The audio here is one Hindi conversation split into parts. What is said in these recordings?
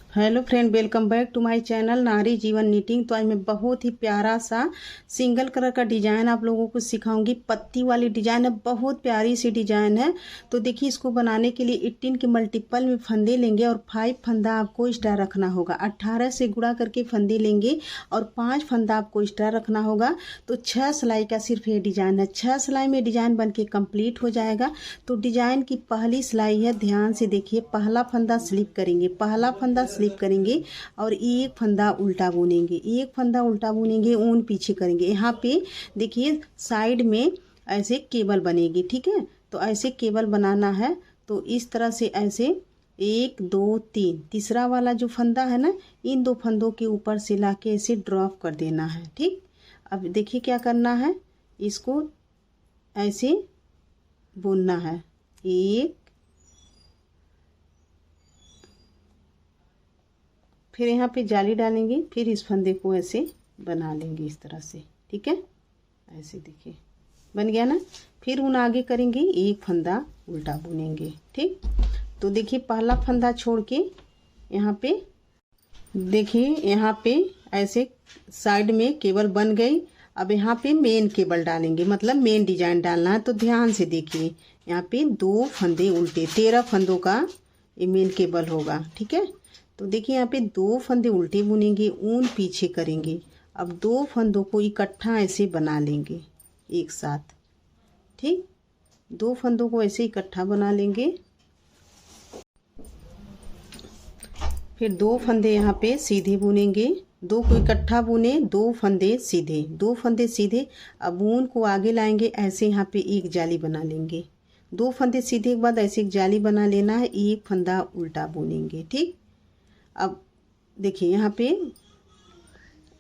Hello friend, welcome back to my channel Nari Jeevan knitting. तो आज मैं बहुत ही प्यारा सा सिंगल कलर का डिज़ाइन आप लोगों को सिखाऊंगी। पत्ती वाली डिज़ाइन है, बहुत प्यारी सी डिज़ाइन है। तो देखिए, इसको बनाने के लिए 18 के मल्टीपल में फंदे लेंगे और 5 फंदा आपको एक्स्ट्रा रखना होगा। 18 से गुणा करके फंदे लेंगे और 5 फंदा आपको एक्स्ट्रा रखना होगा। तो 6 सिलाई का सिर्फ ये डिज़ाइन है। 6 सिलाई में डिज़ाइन बन के कम्प्लीट हो जाएगा। तो डिज़ाइन की पहली सिलाई है, ध्यान से देखिए। पहला फंदा स्लिप करेंगे, पहला फंदा स्लिप करेंगे और एक फंदा उल्टा बुनेंगे, एक फंदा उल्टा बुनेंगे, ऊन पीछे करेंगे। यहाँ पे देखिए साइड में ऐसे केबल बनेगी, ठीक है। तो ऐसे केबल बनाना है। तो इस तरह से ऐसे 1 2 3 तीसरा वाला जो फंदा है ना, इन 2 फंदों के ऊपर से लाके ऐसे ड्रॉप कर देना है, ठीक। अब देखिए क्या करना है, इसको ऐसे बुनना है। एक, फिर यहाँ पे जाली डालेंगे, फिर इस फंदे को ऐसे बना लेंगे इस तरह से, ठीक है। ऐसे देखिए बन गया ना। फिर ऊन आगे करेंगे, एक फंदा उल्टा बुनेंगे, ठीक। तो देखिए पहला फंदा छोड़ के यहाँ पे देखिए, यहाँ पे ऐसे साइड में केबल बन गई। अब यहाँ पे मेन केबल डालेंगे, मतलब मेन डिजाइन डालना है। तो ध्यान से देखिए, यहाँ पे 2 फंदे उल्टे, 13 फंदों का ये मेन केबल होगा, ठीक है। तो देखिए यहाँ पे 2 फंदे उल्टे बुनेंगे, ऊन पीछे करेंगे। अब 2 फंदों को इकट्ठा ऐसे बना लेंगे एक साथ, ठीक। 2 फंदों को ऐसे इकट्ठा बना लेंगे। फिर 2 फंदे यहाँ पे सीधे बुनेंगे, 2 को इकट्ठा बुने, 2 फंदे सीधे, 2 फंदे सीधे। अब ऊन को आगे लाएंगे, ऐसे यहाँ पे एक जाली बना लेंगे। 2 फंदे सीधे के बाद ऐसे एक जाली बना लेना है, एक फंदा उल्टा बुनेंगे, ठीक। अब देखिए यहाँ पे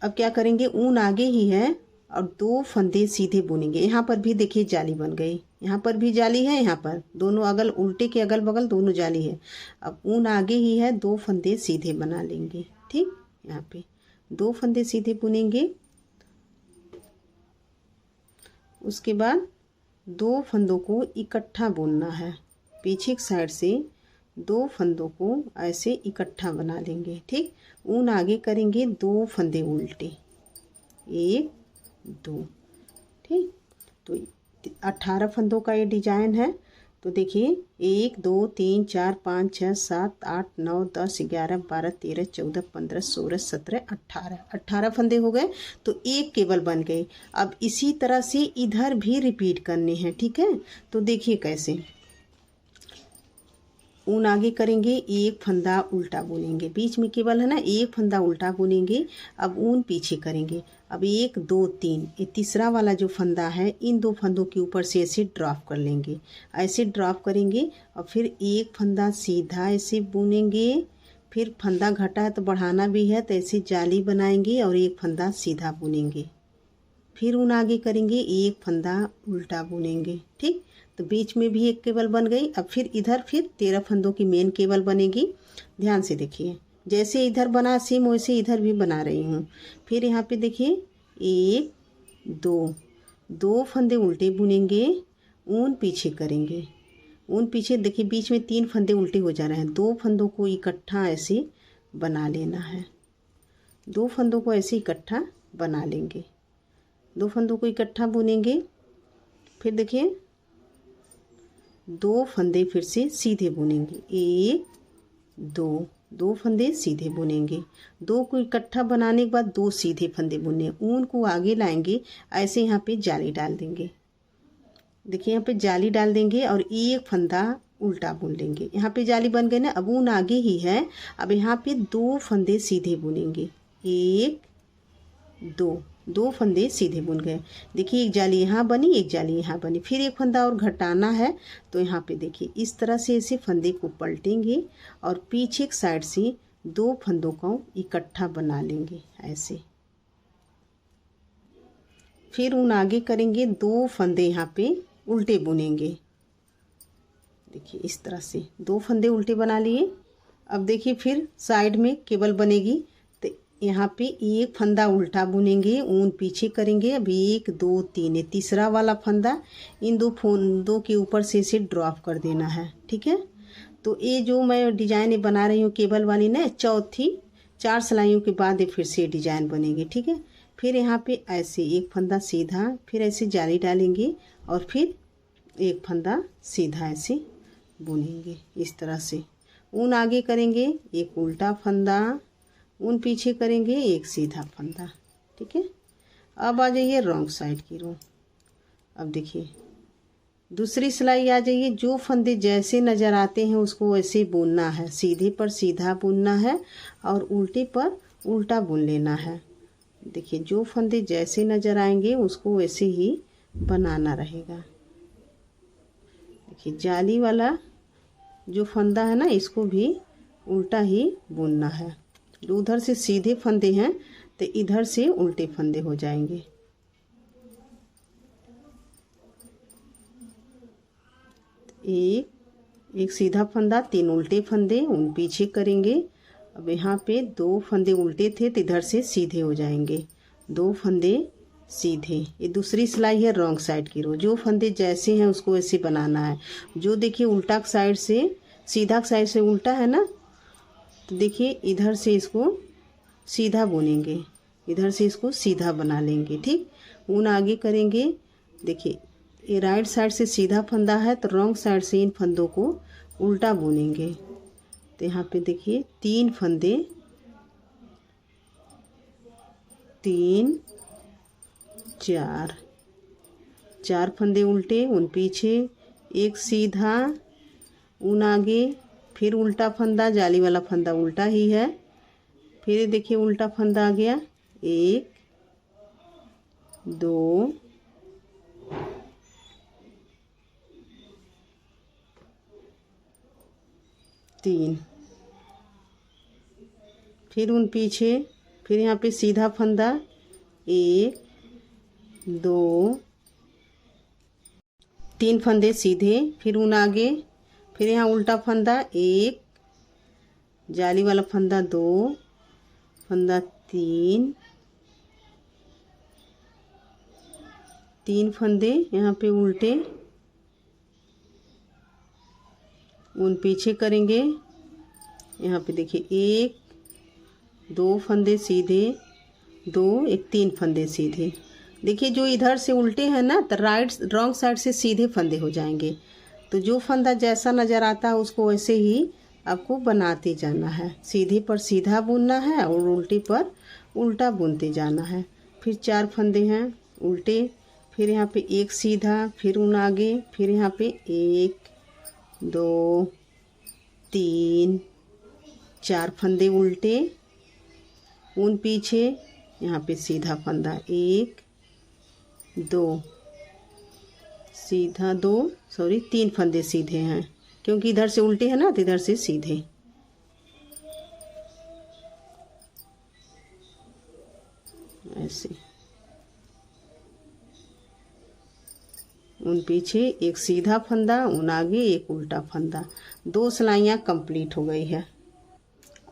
अब क्या करेंगे, ऊन आगे ही है और 2 फंदे सीधे बुनेंगे। यहाँ पर भी देखिए जाली बन गई, यहाँ पर भी जाली है, यहाँ पर दोनों अगल उल्टे के अगल बगल दोनों जाली है। अब ऊन आगे ही है, 2 फंदे सीधे बना लेंगे, ठीक। यहाँ पे 2 फंदे सीधे बुनेंगे। उसके बाद 2 फंदों को इकट्ठा बुनना है, पीछे की साइड से 2 फंदों को ऐसे इकट्ठा बना लेंगे, ठीक। ऊन आगे करेंगे, 2 फंदे उल्टे, 1 2, ठीक। तो 18 फंदों का ये डिजाइन है। तो देखिए 1 2 3 4 5 6 7 8 9 10 11 12 13 14 15 16 17 18 फंदे हो गए। तो एक केबल बन गई। अब इसी तरह से इधर भी रिपीट करने हैं, ठीक है। तो देखिए कैसे, ऊन आगे करेंगे, एक फंदा उल्टा बुनेंगे, बीच में केबल है ना, एक फंदा उल्टा बुनेंगे। अब ऊन पीछे करेंगे। अब 1 2 3 ये तीसरा वाला जो फंदा है, इन 2 फंदों के ऊपर से ऐसे ड्रॉप कर लेंगे, ऐसे ड्रॉप करेंगे। और फिर एक फंदा सीधा ऐसे बुनेंगे। फिर फंदा घटा है तो बढ़ाना भी है, तो ऐसे जाली बनाएंगे और एक फंदा सीधा बुनेंगे। फिर ऊन आगे करेंगे, एक फंदा उल्टा बुनेंगे, ठीक। तो बीच में भी एक केबल बन गई। अब फिर इधर फिर 13 फंदों की मेन केबल बनेगी। ध्यान से देखिए, जैसे इधर बना सेम वैसे इधर भी बना रही हूँ। फिर यहाँ पे देखिए 1 2 फंदे उल्टे बुनेंगे, ऊन पीछे करेंगे। ऊन पीछे देखिए, बीच में 3 फंदे उल्टे हो जा रहे हैं। 2 फंदों को इकट्ठा ऐसे बना लेना है, 2 फंदों को ऐसे इकट्ठा बना लेंगे, 2 फंदों को इकट्ठा बुनेंगे। फिर देखिए 2 फंदे फिर से सीधे बुनेंगे, 1 2 फंदे सीधे बुनेंगे। 2 को इकट्ठा बनाने के बाद 2 सीधे फंदे बुने, ऊन को आगे लाएंगे, ऐसे यहाँ पे जाली डाल देंगे। देखिए यहाँ पे जाली डाल देंगे और एक फंदा उल्टा बुन लेंगे। यहाँ पे जाली बन गई ना। अब ऊन आगे ही है, अब यहाँ पे 2 फंदे सीधे बुनेंगे, 1 2 फंदे सीधे बुन गए। देखिए एक जाली यहाँ बनी, एक जाली यहाँ बनी, फिर एक फंदा और घटाना है। तो यहाँ पे देखिए इस तरह से ऐसे फंदे को पलटेंगे और पीछे की साइड से 2 फंदों को इकट्ठा बना लेंगे ऐसे। फिर ऊन आगे करेंगे, 2 फंदे यहाँ पे उल्टे बुनेंगे। देखिए इस तरह से 2 फंदे उल्टे बना लिए। अब देखिए फिर साइड में केबल बनेगी, तो यहाँ पे एक फंदा उल्टा बुनेंगे, ऊन पीछे करेंगे। अब 1 2 3 ये तीसरा वाला फंदा, इन 2 फंदों के ऊपर से इसे ड्रॉप कर देना है, ठीक है। तो ये जो मैं डिजाइन बना रही हूँ केबल वाली ना, चौथी 4 सिलाइयों के बाद ये फिर से डिजाइन बनेगी। ठीक है, फिर यहाँ पे ऐसे एक फंदा सीधा, फिर ऐसे जाली डालेंगे और फिर एक फंदा सीधा ऐसे बुनेंगे इस तरह से। ऊन आगे करेंगे, एक उल्टा फंदा, ऊन पीछे करेंगे, एक सीधा फंदा। ठीक है, अब आ जाइए रॉन्ग साइड की रो। अब देखिए दूसरी सिलाई आ जाइए। जो फंदे जैसे नज़र आते हैं उसको वैसे बुनना है, सीधे पर सीधा बुनना है और उल्टे पर उल्टा बुन लेना है। देखिए जो फंदे जैसे नज़र आएंगे उसको वैसे ही बनाना रहेगा। देखिए जाली वाला जो फंदा है ना, इसको भी उल्टा ही बुनना है। जो उधर से सीधे फंदे हैं तो इधर से उल्टे फंदे हो जाएंगे। एक सीधा फंदा, 3 उल्टे फंदे, उन पीछे करेंगे। अब यहाँ पे 2 फंदे उल्टे थे तो इधर से सीधे हो जाएंगे, 2 फंदे सीधे। ये दूसरी सिलाई है रॉन्ग साइड की रो। जो फंदे जैसे हैं उसको ऐसे बनाना है। जो देखिए उल्टा साइड से सीधा साइड से उल्टा है ना, तो देखिए इधर से इसको सीधा बुनेंगे, इधर से इसको सीधा बना लेंगे। ठीक, ऊन आगे करेंगे। देखिए ये राइट साइड से सीधा फंदा है तो रॉन्ग साइड से इन फंदों को उल्टा बुनेंगे। तो यहाँ पे देखिए 3 फंदे, 3 4 फंदे उल्टे, ऊन पीछे, एक सीधा, ऊन आगे, फिर उल्टा फंदा, जाली वाला फंदा उल्टा ही है, फिर देखिए उल्टा फंदा आ गया, 1 2 3, फिर उन पीछे, फिर यहाँ पे सीधा फंदा, 1 2 3 फंदे सीधे, फिर ऊन आगे, फिर यहाँ उल्टा फंदा, 1 जाली वाला फंदा, 2 फंदा, 3 फंदे यहाँ पे उल्टे, ऊन पीछे करेंगे। यहाँ पे देखिए 1 2 फंदे सीधे, 2 1 3 फंदे सीधे। देखिए जो इधर से उल्टे हैं ना, तो राइट रॉन्ग साइड से सीधे फंदे हो जाएंगे। तो जो फंदा जैसा नज़र आता है उसको वैसे ही आपको बनाते जाना है। सीधे पर सीधा बुनना है और उल्टे पर उल्टा बुनते जाना है। फिर 4 फंदे हैं उल्टे, फिर यहाँ पे एक सीधा, फिर ऊन आगे, फिर यहाँ पे 1 2 3 4 फंदे उल्टे, ऊन पीछे, यहाँ पे सीधा फंदा, 1 2 सीधा, 3 फंदे सीधे हैं क्योंकि इधर से उल्टे हैं ना, तो इधर से सीधे। ऐसे ऊन पीछे, एक सीधा फंदा, ऊन आगे, एक उल्टा फंदा। 2 सिलाइयाँ कंप्लीट हो गई है।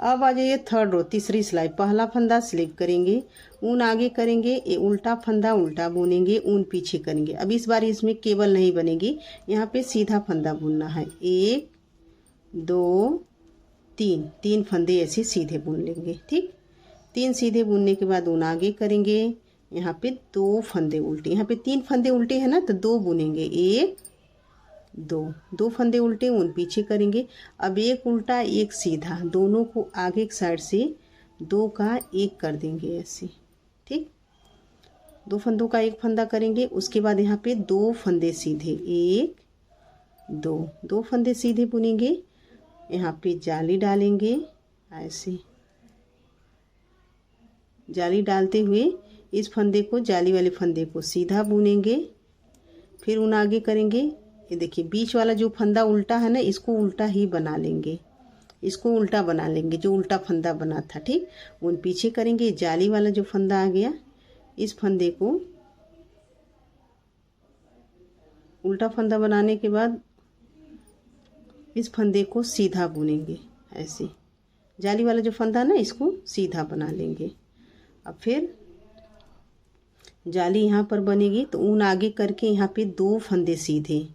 अब आ जाइए थर्ड रो, तीसरी सिलाई। पहला फंदा स्लिप करेंगे, ऊन आगे करेंगे, ये उल्टा फंदा उल्टा बुनेंगे, ऊन पीछे करेंगे। अब इस बार इसमें केबल नहीं बनेगी, यहाँ पे सीधा फंदा बुनना है। 1 2 3 फंदे ऐसे सीधे बुन लेंगे। ठीक, 3 सीधे बुनने के बाद ऊन आगे करेंगे, यहाँ पे 2 फंदे उल्टे, यहाँ पे 3 फंदे उल्टे हैं ना, तो 2 बुनेंगे, 1 2 फंदे उल्टे, ऊन पीछे करेंगे। अब एक उल्टा एक सीधा, दोनों को आगे की साइड से 2 का 1 कर देंगे ऐसे। ठीक, 2 फंदों का 1 फंदा करेंगे। उसके बाद यहाँ पे 2 फंदे सीधे, 1 2 फंदे सीधे बुनेंगे। यहाँ पे जाली डालेंगे, ऐसे जाली डालते हुए इस फंदे को, जाली वाले फंदे को सीधा बुनेंगे। फिर ऊन आगे करेंगे। ये देखिए बीच वाला जो फंदा उल्टा है ना, इसको उल्टा ही बना लेंगे, इसको उल्टा बना लेंगे जो उल्टा फंदा बना था। ठीक, ऊन पीछे करेंगे। जाली वाला जो फंदा आ गया, इस फंदे को उल्टा फंदा बनाने के बाद इस फंदे को सीधा बुनेंगे ऐसे। जाली वाला जो फंदा ना, इसको सीधा बना लेंगे। अब फिर जाली यहाँ पर बनेगी तो ऊन आगे करके यहाँ पे 2 फंदे सीधे,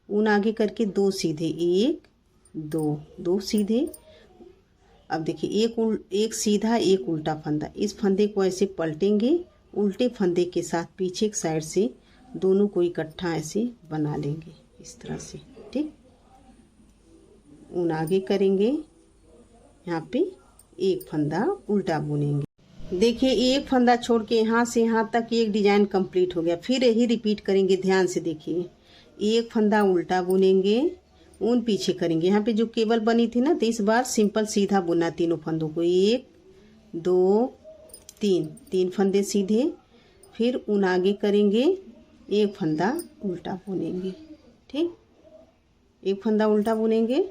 ऊन आगे करके 2 सीधे, 1 दो सीधे। अब देखिए एक सीधा एक उल्टा फंदा, इस फंदे को ऐसे पलटेंगे, उल्टे फंदे के साथ पीछे की साइड से दोनों को इकट्ठा ऐसे बना लेंगे इस तरह से। ठीक, ऊन आगे करेंगे, यहाँ पे एक फंदा उल्टा बुनेंगे। देखिए एक फंदा छोड़ के यहाँ से यहाँ तक एक डिजाइन कंप्लीट हो गया। फिर यही रिपीट करेंगे, ध्यान से देखिए। एक फंदा उल्टा बुनेंगे, ऊन पीछे करेंगे। यहाँ पे जो केबल बनी थी ना, तो इस बार सिंपल सीधा बुनना तीनों फंदों को। 1 2 3, 3 फंदे सीधे। फिर ऊन आगे करेंगे, एक फंदा उल्टा बुनेंगे। ठीक, एक फंदा उल्टा बुनेंगे।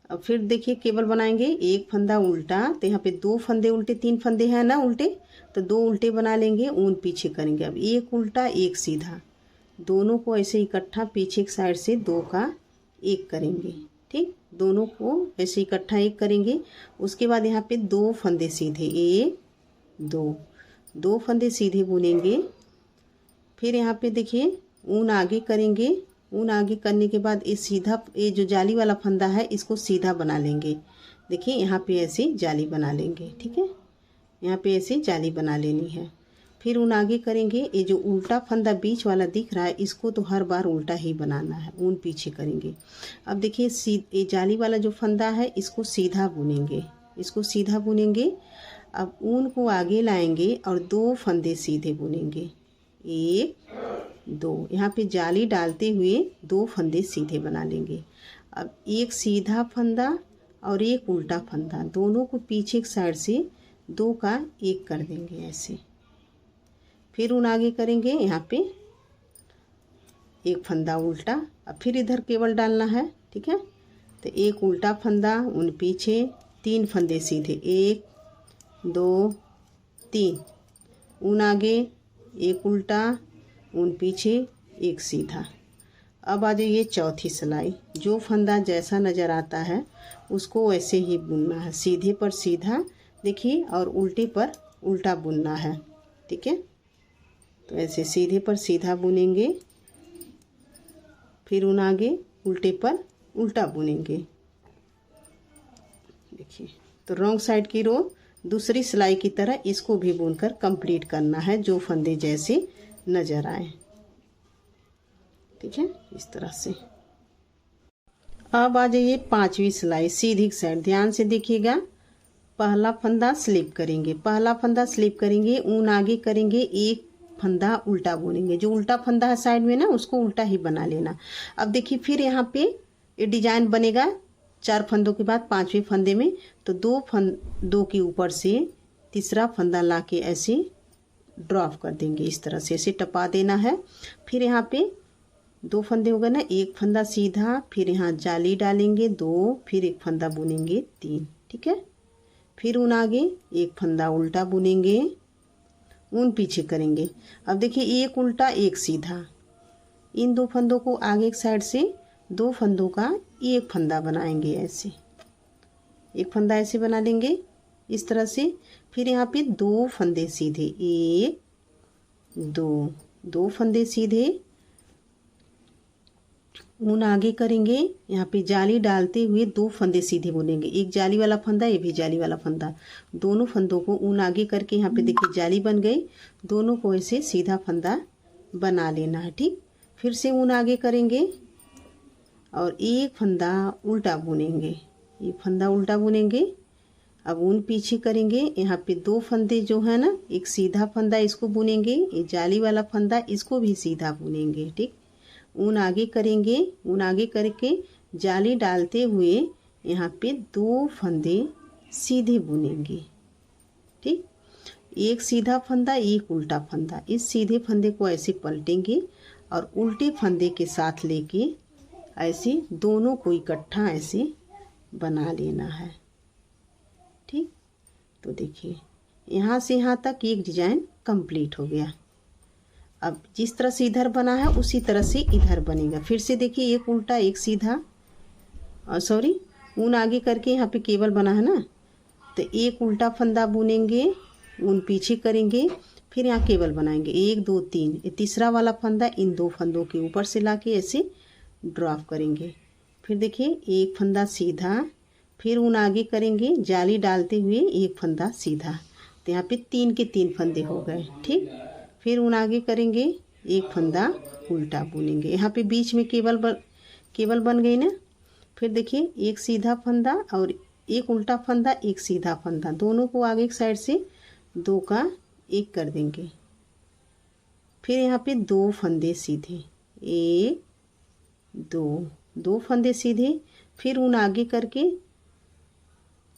अब फिर देखिए केबल बनाएंगे, एक फंदा उल्टा, तो यहाँ पे 2 फंदे उल्टे, 3 फंदे हैं ना उल्टे, तो 2 उल्टे बना लेंगे, ऊन पीछे करेंगे। अब एक उल्टा एक सीधा, दोनों को ऐसे इकट्ठा पीछे की साइड से 2 का 1 करेंगे। ठीक, दोनों को ऐसे इकट्ठा 1 करेंगे। उसके बाद यहाँ पे 2 फंदे सीधे, 1 2 फंदे सीधे बुनेंगे। फिर यहाँ पे देखिए ऊन आगे करेंगे। ऊन आगे करने के बाद ये जो जाली वाला फंदा है इसको सीधा बना लेंगे। देखिए यहाँ पे ऐसे जाली बना लेंगे। ठीक है, यहाँ पे ऐसे जाली बना लेनी है। फिर ऊन आगे करेंगे, ये जो उल्टा फंदा बीच वाला दिख रहा है इसको तो हर बार उल्टा ही बनाना है, ऊन पीछे करेंगे। अब देखिए ये जाली वाला जो फंदा है इसको सीधा बुनेंगे, इसको सीधा बुनेंगे। अब ऊन को आगे लाएंगे और 2 फंदे सीधे बुनेंगे, 1 2। यहाँ पे जाली डालते हुए 2 फंदे सीधे बना लेंगे। अब एक सीधा फंदा और एक उल्टा फंदा, दोनों को पीछे की साइड से 2 का 1 कर देंगे ऐसे। फिर ऊन आगे करेंगे, यहाँ पे एक फंदा उल्टा। अब फिर इधर केबल डालना है। ठीक है, तो एक उल्टा फंदा, ऊन पीछे, 3 फंदे सीधे, 1 2 3, ऊन आगे, एक उल्टा, ऊन पीछे, एक सीधा। अब आ जाइए चौथी सिलाई। जो फंदा जैसा नज़र आता है उसको वैसे ही बुनना है, सीधे पर सीधा देखिए और उल्टे पर उल्टा बुनना है। ठीक है, तो ऐसे सीधे पर सीधा बुनेंगे, फिर ऊन आगे, उल्टे पर उल्टा बुनेंगे। देखिए, तो रॉन्ग साइड की रो दूसरी सिलाई की तरह इसको भी बुनकर कंप्लीट करना है, जो फंदे जैसे नजर आए। ठीक है, इस तरह से। अब आ जाइए 5वीं सिलाई, सीधी साइड। ध्यान से देखिएगा, पहला फंदा स्लिप करेंगे, पहला फंदा स्लिप करेंगे, ऊन आगे करेंगे, एक फंदा उल्टा बुनेंगे। जो उल्टा फंदा है साइड में ना, उसको उल्टा ही बना लेना। अब देखिए फिर यहाँ पे ये डिजाइन बनेगा 4 फंदों के बाद 5वें फंदे में, तो 2 के ऊपर से तीसरा फंदा ला के ऐसे ड्रॉप कर देंगे, इस तरह से ऐसे टपा देना है। फिर यहाँ पे 2 फंदे हो गए ना, एक फंदा सीधा, फिर यहाँ जाली डालेंगे 2, फिर एक फंदा बुनेंगे 3। ठीक है, फिर ऊन आगे, एक फंदा उल्टा बुनेंगे, ऊन पीछे करेंगे। अब देखिए एक उल्टा एक सीधा, इन 2 फंदों को आगे की साइड से 2 फंदों का एक फंदा बनाएंगे ऐसे, एक फंदा ऐसे बना लेंगे इस तरह से। फिर यहाँ पे 2 फंदे सीधे, 1 2 फंदे सीधे, ऊन आगे करेंगे, यहाँ पे जाली डालते हुए 2 फंदे सीधे बुनेंगे। एक जाली वाला फंदा, ये भी जाली वाला फंदा, दोनों फंदों को ऊन आगे करके यहाँ पे देखिए जाली बन गई, दोनों को ऐसे सीधा फंदा बना लेना है। ठीक, फिर से ऊन आगे करेंगे और एक फंदा उल्टा बुनेंगे, एक फंदा उल्टा बुनेंगे। अब ऊन पीछे करेंगे, यहाँ पे 2 फंदे जो है ना, एक सीधा फंदा इसको बुनेंगे, ये जाली वाला फंदा इसको भी सीधा बुनेंगे। ठीक, ऊन आगे करेंगे, ऊन आगे करके जाली डालते हुए यहाँ पे 2 फंदे सीधे बुनेंगे। ठीक, एक सीधा फंदा एक उल्टा फंदा, इस सीधे फंदे को ऐसे पलटेंगे और उल्टे फंदे के साथ लेके ऐसे दोनों को इकट्ठा ऐसे बना लेना है। ठीक, तो देखिए यहाँ से यहाँ तक एक डिजाइन कंप्लीट हो गया। अब जिस तरह से इधर बना है उसी तरह से इधर बनेगा। फिर से देखिए एक उल्टा एक सीधा, सॉरी ऊन आगे करके यहाँ पे केबल बना है ना, तो एक उल्टा फंदा बुनेंगे, ऊन पीछे करेंगे, फिर यहाँ केबल बनाएंगे 1 2 3, ये तीसरा वाला फंदा इन 2 फंदों के ऊपर से लाके ऐसे ड्रॉप करेंगे। फिर देखिए एक फंदा सीधा, फिर ऊन आगे करेंगे जाली डालते हुए एक फंदा सीधा। तो यहाँ पे 3 के 3 फंदे हो गए। ठीक, फिर ऊन आगे करेंगे एक फंदा उल्टा बुनेंगे। यहाँ पे बीच में केवल बन गई ना। फिर देखिए एक सीधा फंदा और एक उल्टा फंदा, एक सीधा फंदा, दोनों को आगे की साइड से 2 का 1 कर देंगे। फिर यहाँ पे 2 फंदे सीधे, 1 2 फंदे सीधे। फिर ऊन आगे करके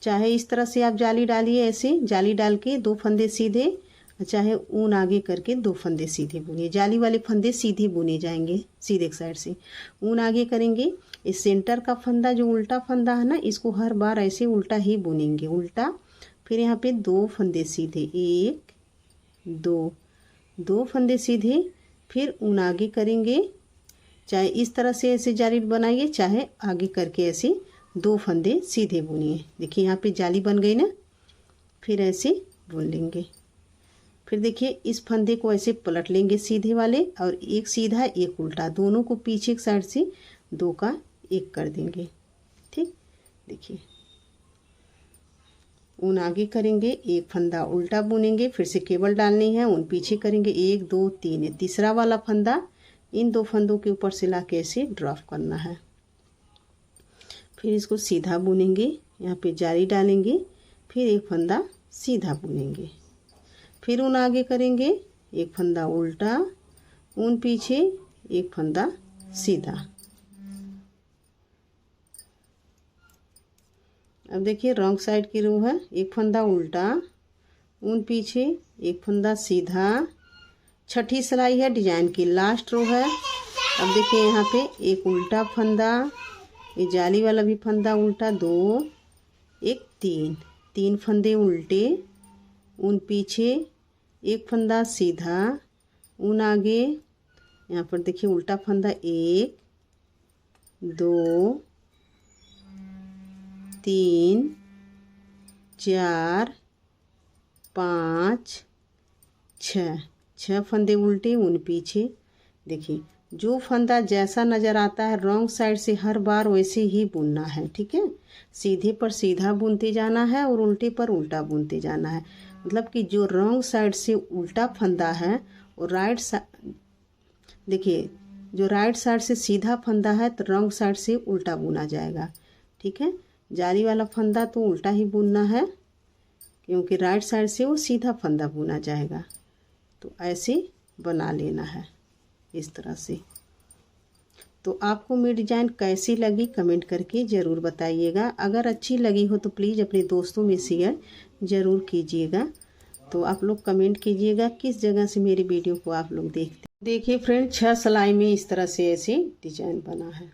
चाहे इस तरह से आप जाली डालिए, ऐसे जाली डाल के 2 फंदे सीधे, चाहे ऊन आगे करके 2 फंदे सीधे बुनिए। जाली वाले फंदे सीधे बुने जाएंगे सीधे साइड से। ऊन आगे करेंगे, इस सेंटर का फंदा जो उल्टा फंदा है ना, इसको हर बार ऐसे उल्टा ही बुनेंगे, उल्टा। फिर यहाँ पे 2 फंदे सीधे, 1 2 फंदे सीधे। फिर ऊन आगे करेंगे, चाहे इस तरह से ऐसे जाली बनाइए, चाहे आगे करके ऐसे 2 फंदे सीधे बुनिए। देखिए यहाँ पे जाली बन गई ना। फिर ऐसे बुन लेंगे। फिर देखिए इस फंदे को ऐसे पलट लेंगे सीधे वाले, और एक सीधा एक उल्टा, दोनों को पीछे की साइड से 2 का 1 कर देंगे। ठीक, देखिए ऊन आगे करेंगे, एक फंदा उल्टा बुनेंगे, फिर से केबल डालनी है, ऊन पीछे करेंगे 1 2 3, तीसरा वाला फंदा इन 2 फंदों के ऊपर से ला के ऐसे ड्रॉप करना है। फिर इसको सीधा बुनेंगे, यहाँ पे जाली डालेंगे, फिर एक फंदा सीधा बुनेंगे। फिर ऊन आगे करेंगे, एक फंदा उल्टा, ऊन पीछे, एक फंदा सीधा। अब देखिए रॉन्ग साइड की रो है, एक फंदा उल्टा, ऊन पीछे, एक फंदा सीधा। छठी सिलाई है डिजाइन की, लास्ट रो है। अब देखिए यहाँ पे एक उल्टा फंदा, ये जाली वाला भी फंदा उल्टा, 2 1 3 फंदे उल्टे, ऊन पीछे, एक फंदा सीधा, ऊन आगे। यहाँ पर देखिए उल्टा फंदा 1 2 3 4 5 6 फंदे उल्टे, ऊन पीछे। देखिए जो फंदा जैसा नज़र आता है रॉन्ग साइड से हर बार वैसे ही बुनना है। ठीक है, सीधे पर सीधा बुनते जाना है और उल्टे पर उल्टा बुनते जाना है। मतलब कि जो रॉन्ग साइड से उल्टा फंदा है और राइट साइड, देखिए जो राइट साइड से सीधा फंदा है तो रॉन्ग साइड से उल्टा बुना जाएगा। ठीक है, जाली वाला फंदा तो उल्टा ही बुनना है, क्योंकि राइट साइड से वो सीधा फंदा बुना जाएगा। तो ऐसे बना लेना है इस तरह से। तो आपको मेरी डिज़ाइन कैसी लगी कमेंट करके ज़रूर बताइएगा। अगर अच्छी लगी हो तो प्लीज़ अपने दोस्तों में शेयर ज़रूर कीजिएगा। तो आप लोग कमेंट कीजिएगा किस जगह से मेरी वीडियो को आप लोग देखते। देखिए फ्रेंड 6 सिलाई में इस तरह से ऐसे डिजाइन बना है।